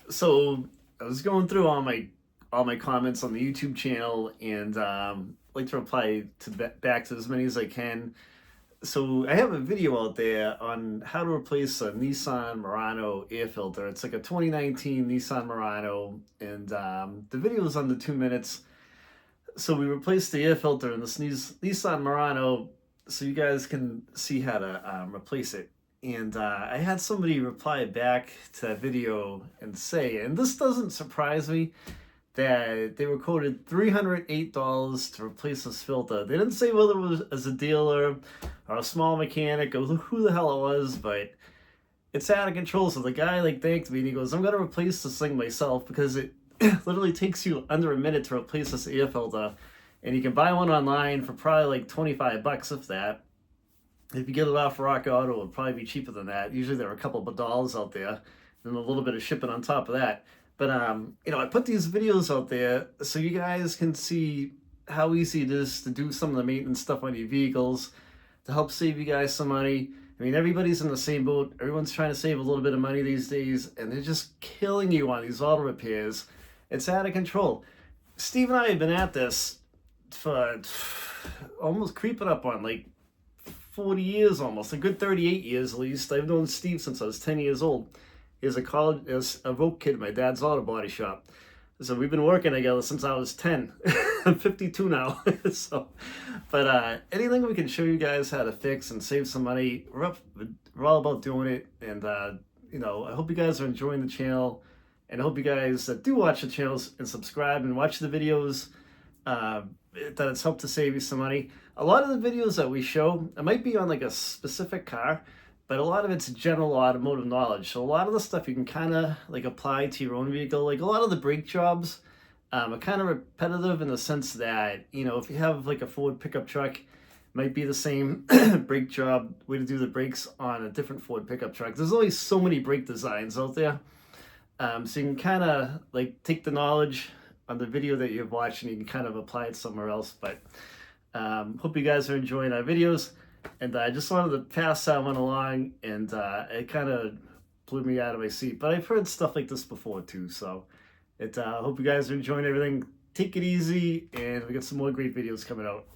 So I was going through all my comments on the YouTube channel, and like to reply to back to as many as I can. So I have a video out there on how to replace a Nissan Murano air filter. It's like a 2019 Nissan Murano, and the video is under 2 minutes. So we replaced the air filter in this Nissan Murano, so you guys can see how to replace it. And I had somebody reply back to that video and say, and this doesn't surprise me, that they were quoted $308 to replace this filter. They didn't say whether it was as a dealer or a small mechanic or who the hell it was, but it's out of control. So the guy thanked me and he goes, "I'm gonna replace this thing myself because it literally takes you under a minute to replace this air filter, and you can buy one online for probably like 25 bucks, if that. If you get it off Rock Auto, it'll probably be cheaper than that. Usually there are a couple of dollars out there, and a little bit of shipping on top of that. But I put these videos out there so you guys can see how easy it is to do some of the maintenance stuff on your vehicles to help save you guys some money. I mean, everybody's in the same boat. Everyone's trying to save a little bit of money these days, and they're just killing you on these auto repairs. It's out of control. Steve and I have been at this for almost creeping up on like 40 years, almost a good 38 years at least. I've known Steve since I was 10 years old. He was a rope kid at my dad's auto body shop. So we've been working together since I was 10. I'm 52 now. But anything we can show you guys how to fix and save some money, we're all about doing it. And I hope you guys are enjoying the channel, and I hope you guys that do watch the channels and subscribe and watch the videos, that it's helped to save you some money. A lot of the videos that we show, it might be on like a specific car, but a lot of it's general automotive knowledge. So a lot of the stuff you can kind of like apply to your own vehicle. Like a lot of the brake jobs are kind of repetitive in the sense that, if you have like a Ford pickup truck, it might be the same brake job, way to do the brakes on a different Ford pickup truck. There's only so many brake designs out there. So you can kind of like take the knowledge on the video that you've watched and you can kind of apply it somewhere else. But hope you guys are enjoying our videos. And I just wanted to pass that one along, and it kind of blew me out of my seat. But I've heard stuff like this before too, so I hope you guys are enjoying everything. Take it easy, and we got some more great videos coming out.